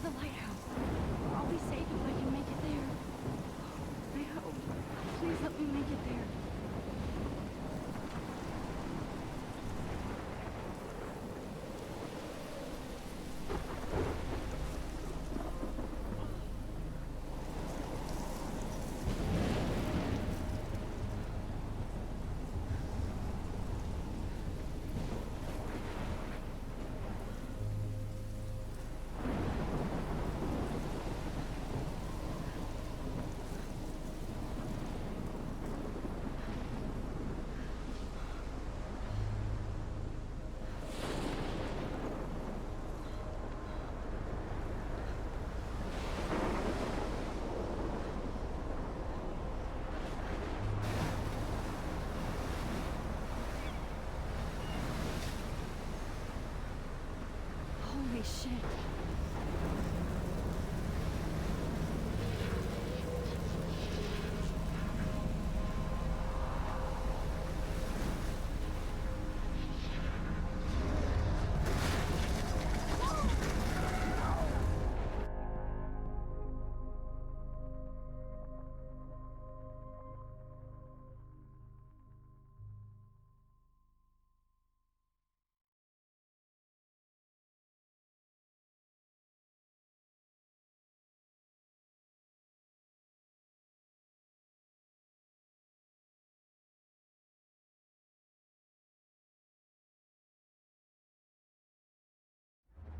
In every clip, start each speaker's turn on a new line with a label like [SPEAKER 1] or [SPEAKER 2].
[SPEAKER 1] There's the lighthouse. I'll be safe if I can make it there. I hope. Please let me make it there. Holy shit.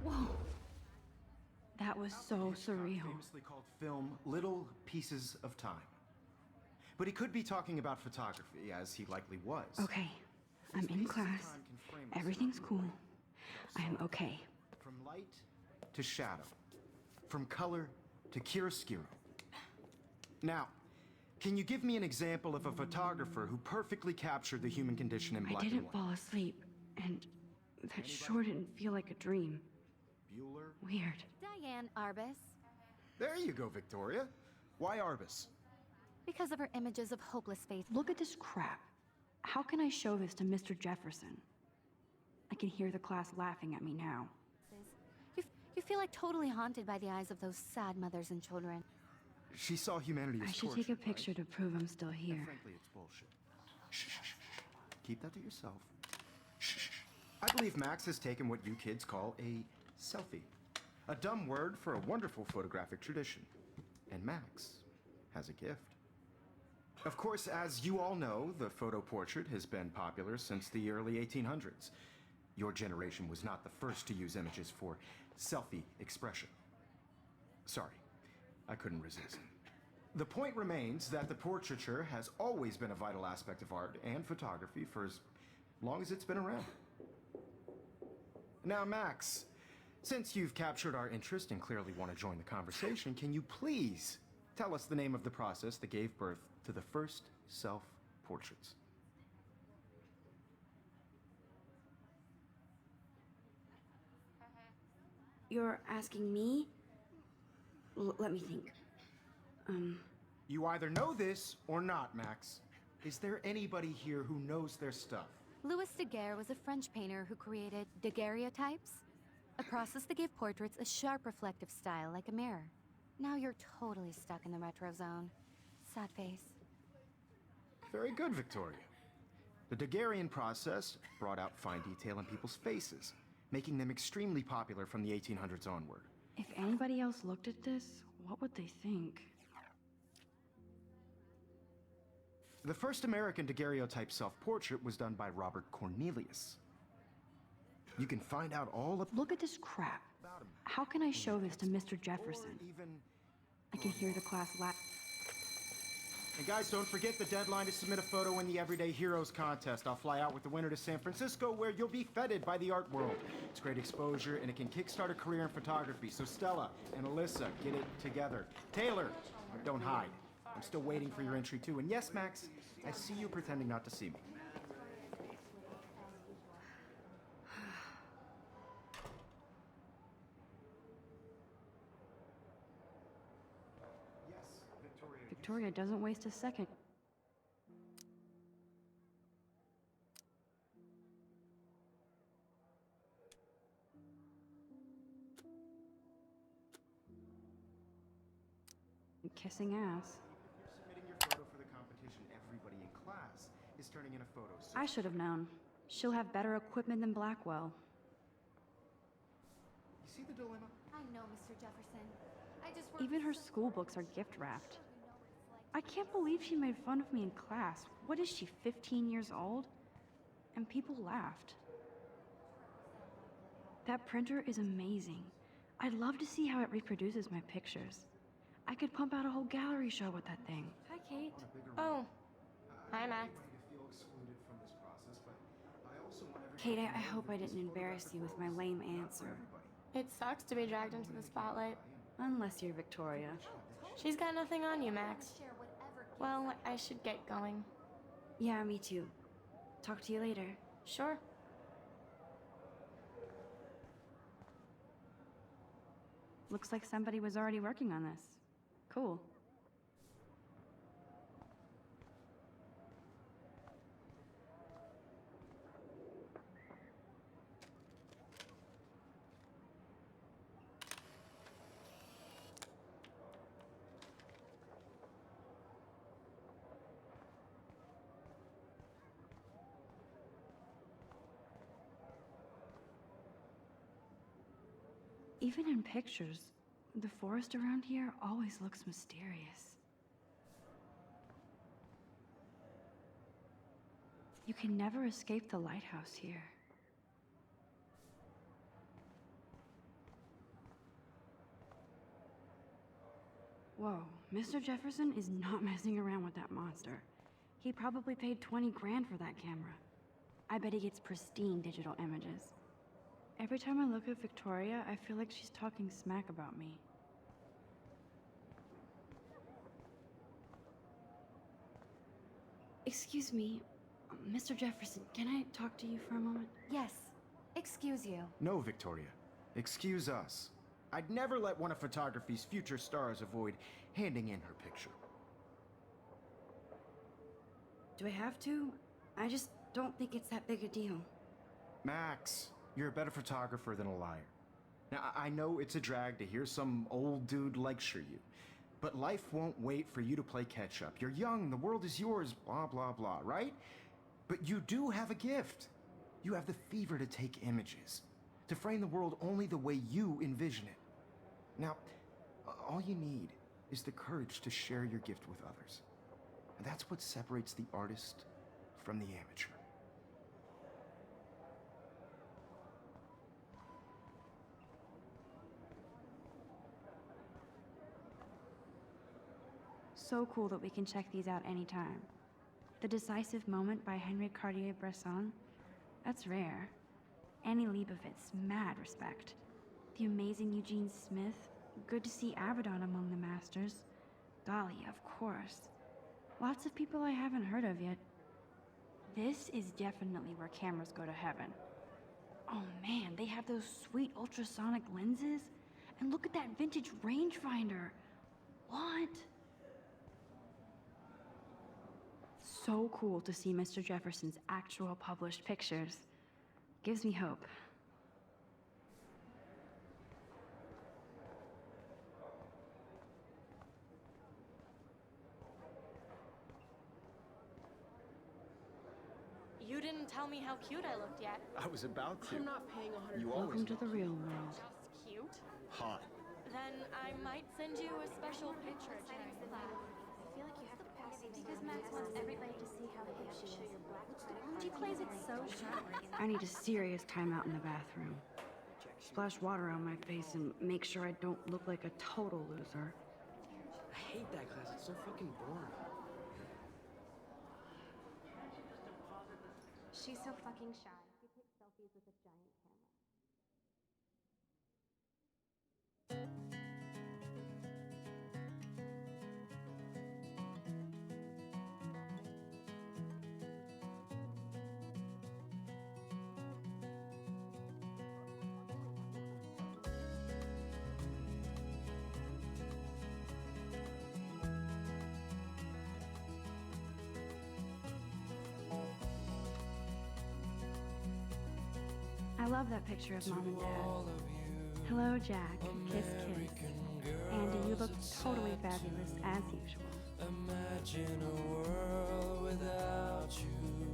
[SPEAKER 1] Whoa. That was so surreal.
[SPEAKER 2] Famously called film Little Pieces of Time. But he could be talking about photography, as he likely was.
[SPEAKER 1] Okay, I'm in class. Everything's cool. I am okay.
[SPEAKER 2] From light to shadow. From color to chiaroscuro. Now, can you give me an example of a photographer who perfectly captured the human condition in black
[SPEAKER 1] I
[SPEAKER 2] and
[SPEAKER 1] didn't
[SPEAKER 2] white?
[SPEAKER 1] fall asleep, and that sure didn't feel like a dream.
[SPEAKER 2] Bueller?
[SPEAKER 1] Weird.
[SPEAKER 3] Diane Arbus.
[SPEAKER 2] There you go, Victoria. Why Arbus?
[SPEAKER 3] Because of her images of hopeless faith.
[SPEAKER 1] Look at this crap. How can I show this to Mr. Jefferson? I can hear the class laughing at me now.
[SPEAKER 3] You feel like totally haunted by the eyes of those sad mothers and children.
[SPEAKER 2] She saw humanity as
[SPEAKER 1] I should take a picture to prove I'm still here.
[SPEAKER 2] And frankly, it's bullshit. Shh, shh, shh, shh. Keep that to yourself. Shh, shh, shh. I believe Max has taken what you kids call a selfie. A dumb word for a wonderful photographic tradition. And Max has a gift. Of course, as you all know, the photo portrait has been popular since the early 1800s. Your generation was not the first to use images for selfie expression. Sorry, I couldn't resist. The point remains that the portraiture has always been a vital aspect of art and photography for as long as it's been around. Now, Max, since you've captured our interest and clearly want to join the conversation, can you please tell us the name of the process that gave birth to the first self-portraits?
[SPEAKER 1] You're asking me? Let me think.
[SPEAKER 2] You either know this or not, Max. Is there anybody here who knows their stuff?
[SPEAKER 3] Louis Daguerre was a French painter who created daguerreotypes, a process that gave portraits a sharp reflective style like a mirror. Now you're totally stuck in the retro zone. Sad face.
[SPEAKER 2] Very good, Victoria. The Daguerrean process brought out fine detail in people's faces, making them extremely popular from the 1800s onward.
[SPEAKER 1] If anybody else looked at this, what would they think?
[SPEAKER 2] The first American daguerreotype self-portrait was done by Robert Cornelius. You can find out all
[SPEAKER 1] Look at this crap.
[SPEAKER 2] about him.
[SPEAKER 1] How can I show this to Mr. Jefferson?
[SPEAKER 2] Or even...
[SPEAKER 1] I can hear the class laugh.
[SPEAKER 2] And guys, don't forget the deadline to submit a photo in the Everyday Heroes contest. I'll fly out with the winner to San Francisco, where you'll be feted by the art world. It's great exposure, and it can kickstart a career in photography. So Stella and Alyssa, get it together. Taylor, don't hide. I'm still waiting for your entry, too. And yes, Max, I see you pretending not to see me. Yes, Victoria.
[SPEAKER 1] Victoria doesn't waste a second. kissing ass.
[SPEAKER 2] If you're submitting your photo for the competition, everybody in class is turning in a photo. So
[SPEAKER 1] I should have known. She'll have better equipment than Blackwell.
[SPEAKER 2] you see the dilemma?
[SPEAKER 3] I know, Mr. Jefferson. I just worked
[SPEAKER 1] Even her
[SPEAKER 3] so
[SPEAKER 1] school books are gift wrapped. I can't believe she made fun of me in class. What is she, 15 years old? And people laughed. That printer is amazing. I'd love to see how it reproduces my pictures. I could pump out a whole gallery show with that thing.
[SPEAKER 4] Hi, Kate.
[SPEAKER 2] On a bigger
[SPEAKER 4] Oh,
[SPEAKER 2] level,
[SPEAKER 4] hi,
[SPEAKER 2] I
[SPEAKER 4] Max.
[SPEAKER 2] don't want you to feel excluded from this process, but I also want everybody
[SPEAKER 1] Kate,
[SPEAKER 2] to
[SPEAKER 1] I
[SPEAKER 2] know
[SPEAKER 1] hope
[SPEAKER 2] that
[SPEAKER 1] I
[SPEAKER 2] this
[SPEAKER 1] didn't embarrass
[SPEAKER 2] photographic
[SPEAKER 1] you with
[SPEAKER 2] world
[SPEAKER 1] my
[SPEAKER 2] is
[SPEAKER 1] lame
[SPEAKER 2] not for
[SPEAKER 1] answer.
[SPEAKER 2] everybody.
[SPEAKER 4] It sucks to be dragged into the spotlight.
[SPEAKER 1] Unless you're Victoria.
[SPEAKER 4] She's got nothing on you, Max. Well, I should get going.
[SPEAKER 1] Yeah, me too. Talk to you later.
[SPEAKER 4] Sure.
[SPEAKER 1] Looks like somebody was already working on this. Cool. Even in pictures, the forest around here always looks mysterious. You can never escape the lighthouse here. Whoa, Mr. Jefferson is not messing around with that monster. He probably paid 20 grand for that camera. I bet he gets pristine digital images. Every time I look at Victoria, I feel like she's talking smack about me. Excuse me, Mr. Jefferson, can I talk to you for a moment?
[SPEAKER 3] Yes. Excuse you.
[SPEAKER 2] No, Victoria. Excuse us. I'd never let one of photography's future stars avoid handing in her picture.
[SPEAKER 1] Do I have to? I just don't think it's that big a deal.
[SPEAKER 2] Max, you're a better photographer than a liar. Now, I know it's a drag to hear some old dude lecture you, but life won't wait for you to play catch up. You're young, the world is yours, blah, blah, blah, right? But you do have a gift. You have the fever to take images, to frame the world only the way you envision it. Now, all you need is the courage to share your gift with others. And that's what separates the artist from the amateur.
[SPEAKER 1] So cool that we can check these out anytime. The Decisive Moment by Henri Cartier-Bresson, that's rare. Annie Leibovitz, mad respect. The amazing Eugene Smith, good to see Abaddon among the masters. Golly, of course. Lots of people I haven't heard of yet. This is definitely where cameras go to heaven. Oh man, they have those sweet ultrasonic lenses. And look at that vintage rangefinder. What? So cool to see Mr. Jefferson's actual published pictures. Gives me hope.
[SPEAKER 4] You didn't tell me how cute I looked yet.
[SPEAKER 2] I was about to.
[SPEAKER 5] I'm not paying 100.
[SPEAKER 2] You
[SPEAKER 1] Welcome
[SPEAKER 2] always
[SPEAKER 1] to the real world.
[SPEAKER 4] Just cute?
[SPEAKER 2] hot.
[SPEAKER 4] Then I might send you a special picture during class.
[SPEAKER 3] I feel like you have to pass because Max wants everybody to see how cute she is. She plays it so sharp.
[SPEAKER 1] I need a serious timeout in the bathroom. Splash water on my face and make sure I don't look like a total loser.
[SPEAKER 5] I hate that class. It's so fucking boring.
[SPEAKER 3] She's so fucking shy. She takes selfies with a giant camera.
[SPEAKER 1] I love that picture of Mom and Dad. Hello, Jack. Kiss, kiss. Andy you look totally fabulous as usual.
[SPEAKER 6] Imagine a world without you.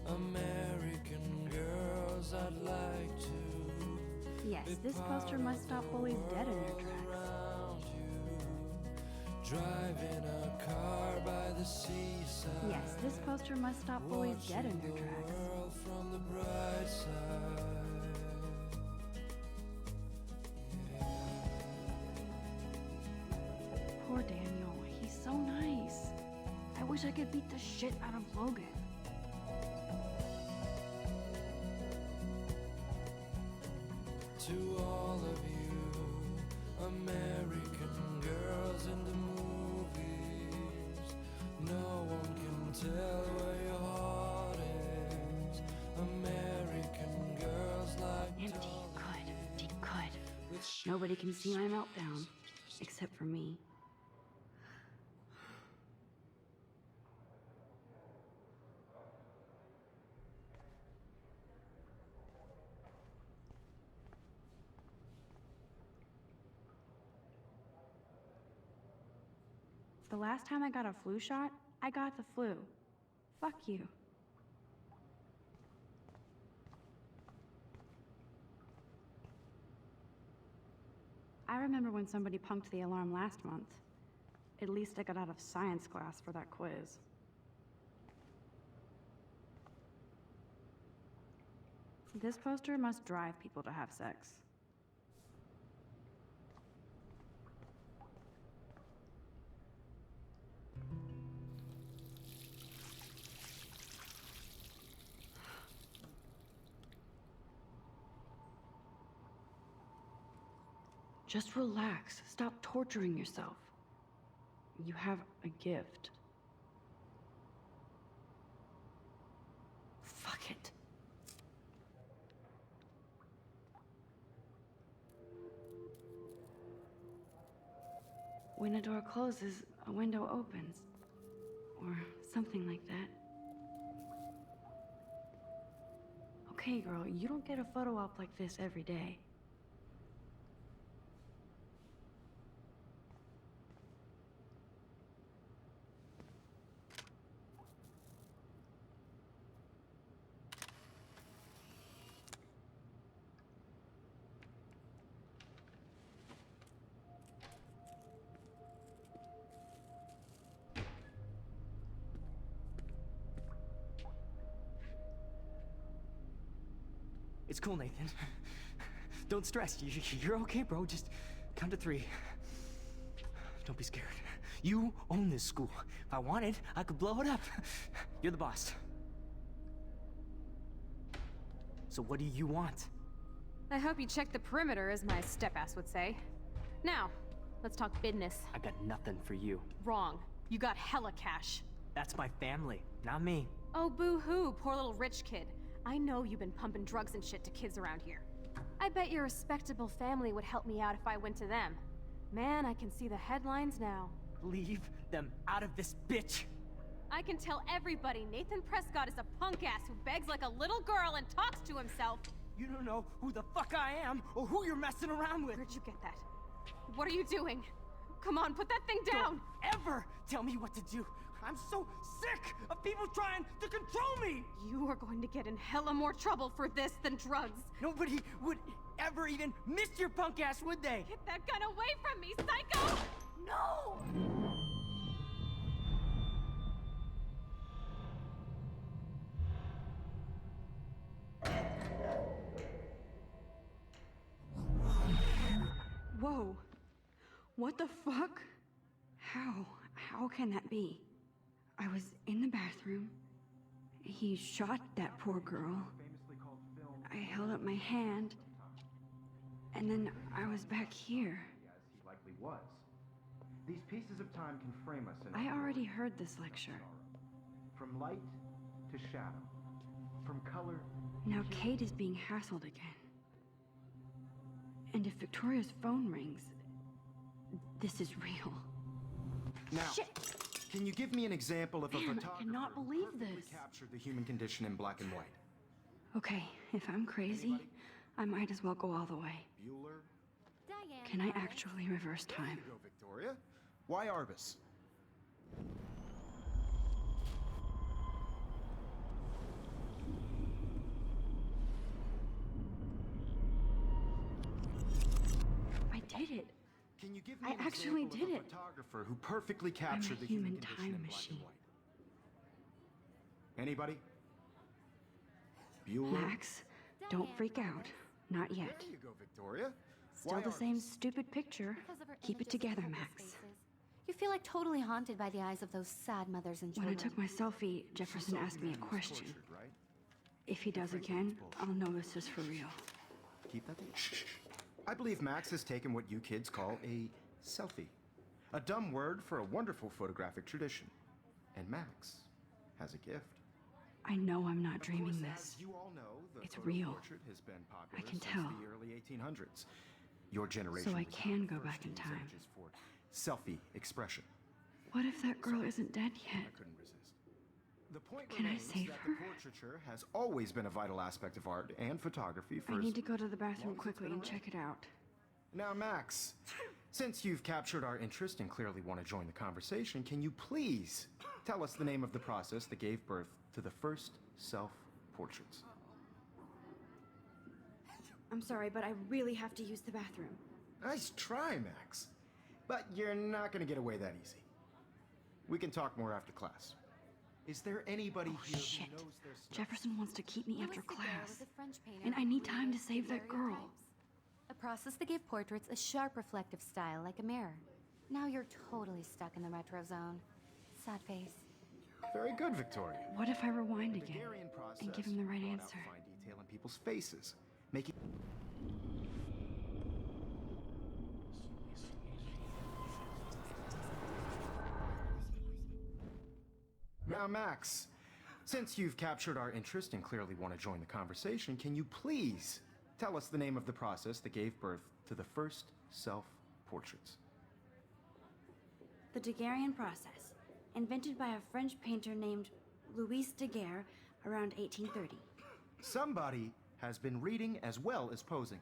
[SPEAKER 6] American girls, I'd like to.
[SPEAKER 1] Yes, this poster must stop bullies dead in their tracks.
[SPEAKER 6] Around you, driving a car by the seaside.
[SPEAKER 1] Yes, this poster must stop bullies dead in their tracks.
[SPEAKER 6] World from the bright side.
[SPEAKER 1] Poor Daniel, he's so nice. I wish I could beat the shit out of Logan.
[SPEAKER 6] To all of you, American girls in the movies, no one can tell where your heart is. American girls like
[SPEAKER 1] And he could. Nobody can see my meltdown, except for me. The last time I got a flu shot, I got the flu. Fuck you. I remember when somebody punked the alarm last month. At least I got out of science class for that quiz. This poster must drive people to have sex. Just relax. Stop torturing yourself. You have a gift. Fuck it. When a door closes, a window opens. Or something like that. Okay, girl, you don't get a photo op like this every day.
[SPEAKER 5] It's cool, Nathan. Don't stress. You're okay, bro. Just count to 3. Don't be scared. You own this school. If I wanted, I could blow it up. You're the boss. So what do you want?
[SPEAKER 7] I hope you check the perimeter, as my step-ass would say. Now, let's talk business.
[SPEAKER 5] I got nothing for you.
[SPEAKER 7] Wrong. You got hella cash.
[SPEAKER 5] That's my family, not me.
[SPEAKER 7] Oh, boo-hoo, poor little rich kid. I know you've been pumping drugs and shit to kids around here. I bet your respectable family would help me out if I went to them. Man, I can see the headlines now.
[SPEAKER 5] Leave them out of this, bitch!
[SPEAKER 7] I can tell everybody Nathan Prescott is a punk ass who begs like a little girl and talks to himself.
[SPEAKER 5] You don't know who the fuck I am or who you're messing around with.
[SPEAKER 7] Where'd you get that? What are you doing? Come on, put that thing down!
[SPEAKER 5] Don't ever tell me what to do. I'm so sick of people trying to control me!
[SPEAKER 7] You are going to get in hella more trouble for this than drugs.
[SPEAKER 5] Nobody would ever even miss your punk ass, would they?
[SPEAKER 7] Get that gun away from me, psycho!
[SPEAKER 5] No!
[SPEAKER 1] Whoa. What the fuck? How can that be? I was in the bathroom. He shot that poor girl. I held up my hand. And then I was back here.
[SPEAKER 2] As he likely was. These pieces of time can frame us in
[SPEAKER 1] I
[SPEAKER 2] our
[SPEAKER 1] already
[SPEAKER 2] world.
[SPEAKER 1] heard this lecture.
[SPEAKER 2] From light to shadow. From color.
[SPEAKER 1] Now Kate is being hassled again. And if Victoria's phone rings, this is real.
[SPEAKER 2] Now,
[SPEAKER 1] Shit!
[SPEAKER 2] can you give me an example of a
[SPEAKER 1] Man, I
[SPEAKER 2] photographer
[SPEAKER 1] cannot believe
[SPEAKER 2] who perfectly
[SPEAKER 1] this.
[SPEAKER 2] captured the human condition in black and white?
[SPEAKER 1] Okay, if I'm crazy, I might as well go all the way.
[SPEAKER 2] Bueller?
[SPEAKER 3] Diane,
[SPEAKER 1] Can I actually reverse
[SPEAKER 2] There
[SPEAKER 1] time?
[SPEAKER 2] you go, Victoria. Why Arbus?
[SPEAKER 1] I did it.
[SPEAKER 2] Can you give me
[SPEAKER 1] I
[SPEAKER 2] an
[SPEAKER 1] actually
[SPEAKER 2] example
[SPEAKER 1] did
[SPEAKER 2] of a
[SPEAKER 1] it.
[SPEAKER 2] photographer who perfectly captured the
[SPEAKER 1] human
[SPEAKER 2] condition
[SPEAKER 1] time
[SPEAKER 2] in black
[SPEAKER 1] machine.
[SPEAKER 2] and white? Anybody? Bueller?
[SPEAKER 1] Max, don't freak out. Not yet.
[SPEAKER 2] There you go, Victoria.
[SPEAKER 1] Still
[SPEAKER 2] Why
[SPEAKER 1] the same
[SPEAKER 2] Arbus?
[SPEAKER 1] stupid picture.
[SPEAKER 3] Because of her
[SPEAKER 1] Keep it
[SPEAKER 3] images of
[SPEAKER 1] together,
[SPEAKER 3] hopeless
[SPEAKER 1] Max.
[SPEAKER 3] faces. You feel like totally haunted by the eyes of those sad mothers and
[SPEAKER 1] When I
[SPEAKER 3] children.
[SPEAKER 1] took my selfie, Jefferson asked me a question.
[SPEAKER 2] Tortured, right?
[SPEAKER 1] If he does again, I'll know this is for real.
[SPEAKER 2] Keep that to you. I believe Max has taken what you kids call a selfie. A dumb word for a wonderful photographic tradition. And Max has a gift.
[SPEAKER 1] I know I'm not
[SPEAKER 2] Of
[SPEAKER 1] dreaming
[SPEAKER 2] course,
[SPEAKER 1] this.
[SPEAKER 2] as you all know, the
[SPEAKER 1] It's
[SPEAKER 2] photo
[SPEAKER 1] real.
[SPEAKER 2] portrait has been popular
[SPEAKER 1] I can
[SPEAKER 2] since
[SPEAKER 1] tell.
[SPEAKER 2] the early 1800s. Your generation
[SPEAKER 1] So I
[SPEAKER 2] was
[SPEAKER 1] can
[SPEAKER 2] the
[SPEAKER 1] go
[SPEAKER 2] first
[SPEAKER 1] back
[SPEAKER 2] to
[SPEAKER 1] in
[SPEAKER 2] use
[SPEAKER 1] time.
[SPEAKER 2] images for selfie expression.
[SPEAKER 1] What if that girl isn't dead
[SPEAKER 2] I
[SPEAKER 1] yet?
[SPEAKER 2] couldn't resist. The point
[SPEAKER 1] Can I
[SPEAKER 2] remains
[SPEAKER 1] save
[SPEAKER 2] that
[SPEAKER 1] her?
[SPEAKER 2] the portraiture has always been a vital aspect of art and photography for
[SPEAKER 1] I
[SPEAKER 2] as
[SPEAKER 1] need to go to the bathroom
[SPEAKER 2] long as it's
[SPEAKER 1] quickly
[SPEAKER 2] been
[SPEAKER 1] and
[SPEAKER 2] around.
[SPEAKER 1] check it out.
[SPEAKER 2] Now, Max, since you've captured our interest and clearly want to join the conversation, can you please tell us the name of the process that gave birth to the first self-portraits?
[SPEAKER 1] I'm sorry, but I really have to use the bathroom.
[SPEAKER 2] Nice try, Max. But you're not going to get away that easy. We can talk more after class. Is there anybody here
[SPEAKER 1] Shit.
[SPEAKER 2] who knows their stuff?
[SPEAKER 1] Jefferson wants to keep me after
[SPEAKER 3] Louis Daguerre
[SPEAKER 1] class.
[SPEAKER 3] was a French painter
[SPEAKER 1] And I
[SPEAKER 3] who
[SPEAKER 1] need time to
[SPEAKER 3] created
[SPEAKER 1] save that girl.
[SPEAKER 3] daguerreotypes, a process that gave portraits a sharp reflective style like a mirror. Now you're totally stuck in the retro zone. Sad face.
[SPEAKER 2] Very good, Victoria.
[SPEAKER 1] What if I rewind
[SPEAKER 2] The
[SPEAKER 1] again
[SPEAKER 2] Daguerrean process
[SPEAKER 1] and give him the right
[SPEAKER 2] brought out
[SPEAKER 1] answer?
[SPEAKER 2] fine detail in people's faces, making. Now, Max, since you've captured our interest and clearly want to join the conversation, can you please tell us the name of the process that gave birth to the first self-portraits?
[SPEAKER 1] The Daguerrean process, invented by a French painter named Louis Daguerre around 1830.
[SPEAKER 2] Somebody has been reading as well as posing.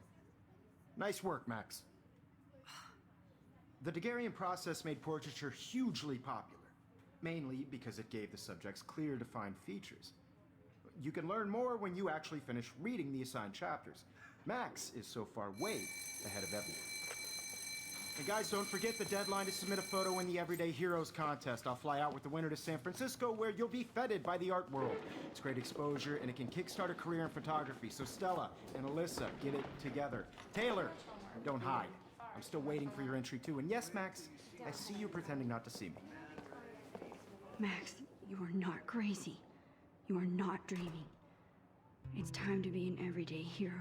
[SPEAKER 2] Nice work, Max. The Daguerrean process made portraiture hugely popular, mainly because it gave the subjects clear, defined features. You can learn more when you actually finish reading the assigned chapters. Max is so far way ahead of everyone. And guys, don't forget the deadline to submit a photo in the Everyday Heroes contest. I'll fly out with the winner to San Francisco, where you'll be feted by the art world. It's great exposure, and it can kickstart a career in photography. So Stella and Alyssa, get it together. Taylor, don't hide. I'm still waiting for your entry too. And yes, Max, I see you pretending not to see me.
[SPEAKER 1] Max, you are not crazy. You are not dreaming. It's time to be an everyday hero.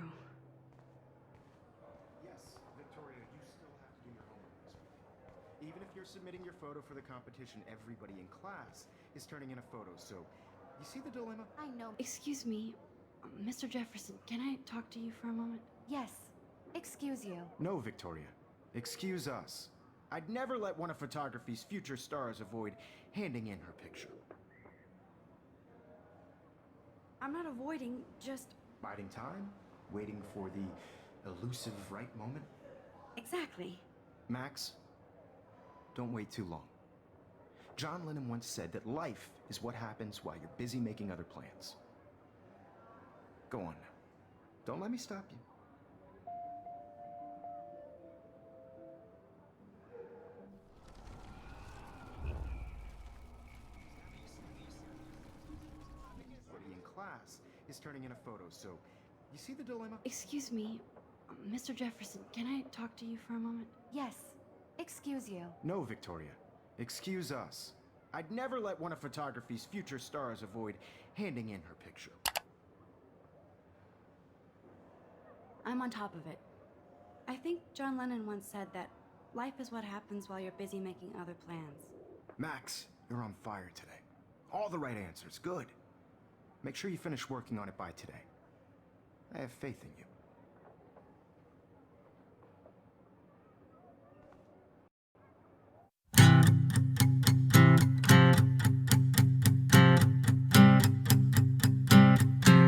[SPEAKER 2] Yes, Victoria, you still have to do your homework this week. Even if you're submitting your photo for the competition, everybody in class is turning in a photo. So, you see the dilemma?
[SPEAKER 3] I know.
[SPEAKER 1] Excuse me, Mr. Jefferson, can I talk to you for a moment?
[SPEAKER 3] Yes. Excuse you.
[SPEAKER 2] No, Victoria. Excuse us. I'd never let one of photography's future stars avoid handing in her picture.
[SPEAKER 1] I'm not avoiding, just...
[SPEAKER 2] Biding time? Waiting for the elusive right moment?
[SPEAKER 1] Exactly.
[SPEAKER 2] Max, don't wait too long. John Lennon once said that life is what happens while you're busy making other plans. Go on now. Don't let me stop you. Everybody in class is turning in a photo, so you see the dilemma?
[SPEAKER 1] Excuse me, Mr. Jefferson, can I talk to you for a moment?
[SPEAKER 3] Yes. Excuse you.
[SPEAKER 2] No, Victoria. Excuse us. I'd never let one of photography's future stars avoid handing in her picture.
[SPEAKER 1] I'm on top of it. I think John Lennon once said that life is what happens while you're busy making other plans.
[SPEAKER 2] Max, you're on fire today. All the right answers. Good. Make sure you finish working on it by today. I have faith in you.